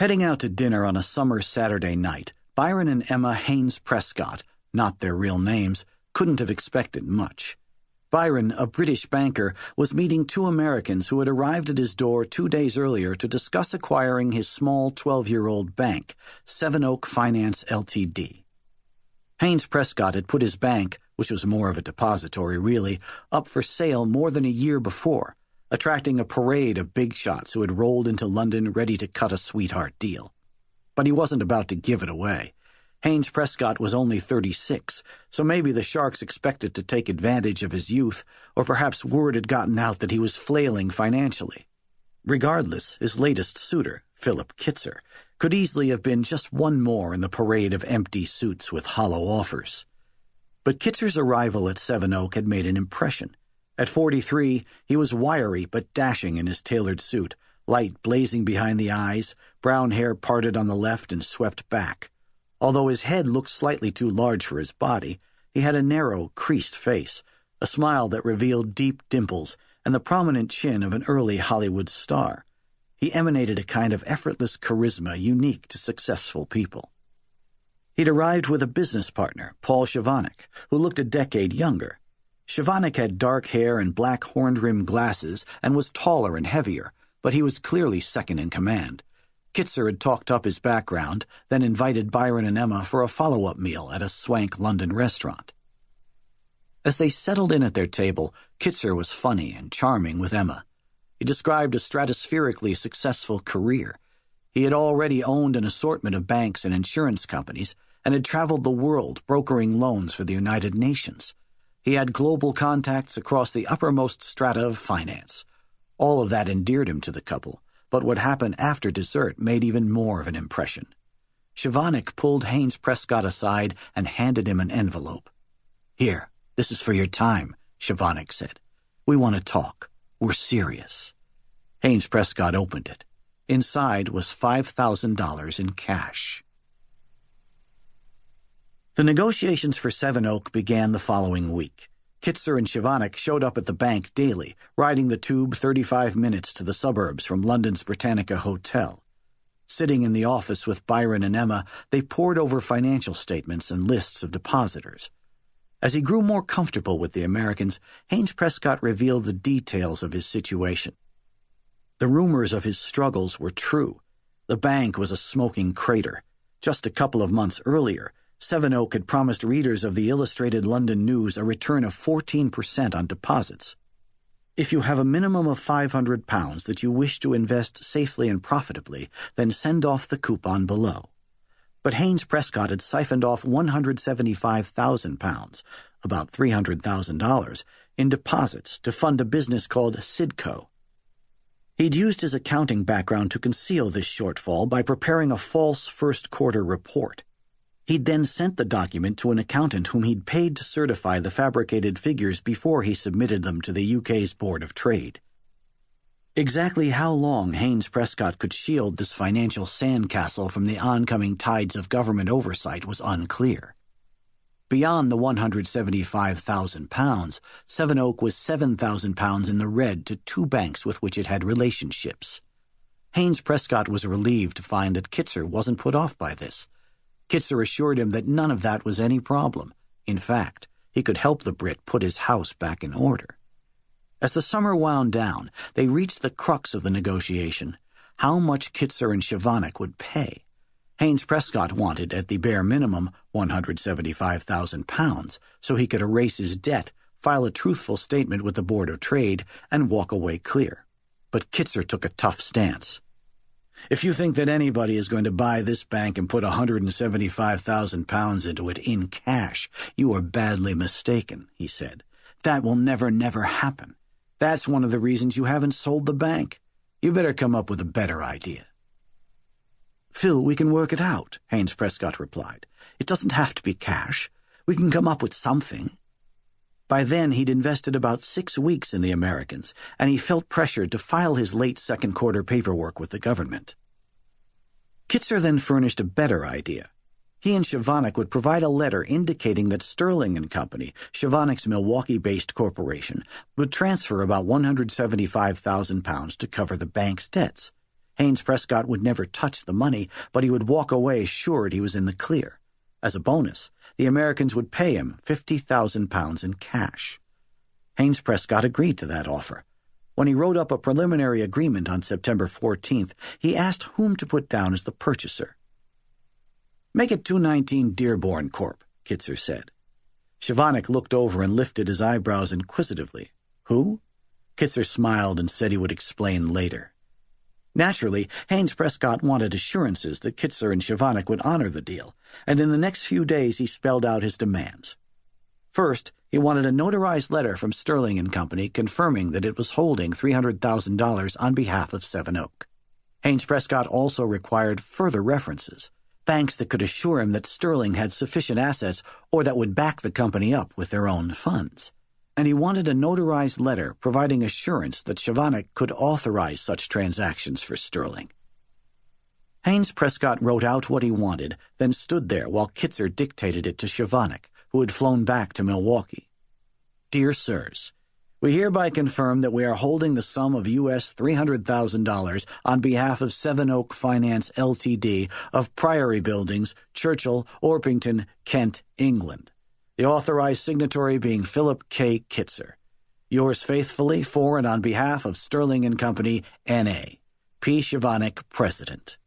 Heading out to dinner on a summer Saturday night, Byron and Emma Haynes Prescott, not their real names, couldn't have expected much. Byron, a British banker, was meeting two Americans who had arrived at his door 2 days earlier to discuss acquiring his small 12-year-old bank, Seven Oak Finance Ltd. Haynes Prescott had put his bank, which was more of a depository really, up for sale more than a year before, attracting a parade of big shots who had rolled into London ready to cut a sweetheart deal. But he wasn't about to give it away. Haynes Prescott was only 36, so maybe the sharks expected to take advantage of his youth, or perhaps word had gotten out that he was flailing financially. Regardless, his latest suitor, Phil Kitzer, could easily have been just one more in the parade of empty suits with hollow offers. But Kitzer's arrival at Seven Oak had made an impression. At 43, he was wiry but dashing in his tailored suit, light blazing behind the eyes, brown hair parted on the left and swept back. Although his head looked slightly too large for his body, he had a narrow, creased face, a smile that revealed deep dimples, and the prominent chin of an early Hollywood star. He emanated a kind of effortless charisma unique to successful people. He'd arrived with a business partner, Paul Chavanek, who looked a decade younger. Chavanek had dark hair and black horn-rimmed glasses and was taller and heavier, but he was clearly second in command. Kitzer had talked up his background, then invited Byron and Emma for a follow-up meal at a swank London restaurant. As they settled in at their table, Kitzer was funny and charming with Emma. He described a stratospherically successful career. He had already owned an assortment of banks and insurance companies and had traveled the world brokering loans for the United Nations. He had global contacts across the uppermost strata of finance. All of that endeared him to the couple, but what happened after dessert made even more of an impression. Chavanek pulled Haynes Prescott aside and handed him an envelope. "Here, this is for your time," Chavanek said. "We want to talk. We're serious." Haynes Prescott opened it. Inside was $5,000 in cash. The negotiations for Seven Oak began the following week. Kitzer and Chavanek showed up at the bank daily, riding the tube 35 minutes to the suburbs from London's Britannica Hotel. Sitting in the office with Byron and Emma, they pored over financial statements and lists of depositors. As he grew more comfortable with the Americans, Haynes Prescott revealed the details of his situation. The rumors of his struggles were true. The bank was a smoking crater. Just a couple of months earlier, Seven Oak had promised readers of the Illustrated London News a return of 14% on deposits. If you have a minimum of £500 that you wish to invest safely and profitably, then send off the coupon below. But Haynes Prescott had siphoned off £175,000, about $300,000, in deposits to fund a business called Sidco. He'd used his accounting background to conceal this shortfall by preparing a false first-quarter report. He'd then sent the document to an accountant whom he'd paid to certify the fabricated figures before he submitted them to the UK's Board of Trade. Exactly how long Haynes Prescott could shield this financial sandcastle from the oncoming tides of government oversight was unclear. Beyond the £175,000, Seven Oak was £7,000 in the red to two banks with which it had relationships. Haynes Prescott was relieved to find that Kitzer wasn't put off by this. Kitzer assured him that none of that was any problem. In fact, he could help the Brit put his house back in order. As the summer wound down, they reached the crux of the negotiation: how much Kitzer and Chavanek would pay. Haynes Prescott wanted, at the bare minimum, £175,000, so he could erase his debt, file a truthful statement with the Board of Trade, and walk away clear. But Kitzer took a tough stance. "If you think that anybody is going to buy this bank and put £175,000 into it in cash, you are badly mistaken," he said. "That will never happen. That's one of the reasons you haven't sold the bank. You better come up with a better idea." "Phil, we can work it out," Haynes Prescott replied. "It doesn't have to be cash. We can come up with something." By then, he'd invested about 6 weeks in the Americans, and he felt pressured to file his late second-quarter paperwork with the government. Kitzer then furnished a better idea. He and Chavanek would provide a letter indicating that Sterling and Company, Chavanek's Milwaukee-based corporation, would transfer about £175,000 to cover the bank's debts. Haynes Prescott would never touch the money, but he would walk away assured he was in the clear. As a bonus, the Americans would pay him £50,000 in cash. Haynes Prescott agreed to that offer. When he wrote up a preliminary agreement on September 14th, he asked whom to put down as the purchaser. "Make it 219 Dearborn Corp., Kitzer said. Shavanik looked over and lifted his eyebrows inquisitively. Who? Kitzer smiled and said he would explain later. Naturally, Haynes Prescott wanted assurances that Kitzer and Shavanik would honor the deal, and in the next few days he spelled out his demands. First, he wanted a notarized letter from Sterling and Company confirming that it was holding $300,000 on behalf of Seven Oak. Haynes Prescott also required further references, banks that could assure him that Sterling had sufficient assets or that would back the company up with their own funds. And he wanted a notarized letter providing assurance that Shavanik could authorize such transactions for Sterling. Haynes Prescott wrote out what he wanted, then stood there while Kitzer dictated it to Shavanik, who had flown back to Milwaukee. Dear Sirs, we hereby confirm that we are holding the sum of U.S. $300,000 on behalf of Seven Oak Finance Ltd. of Priory Buildings, Churchill, Orpington, Kent, England. The authorized signatory being Philip K. Kitzer. Yours faithfully, for and on behalf of Sterling and Company, N.A. P. Shavanik, President.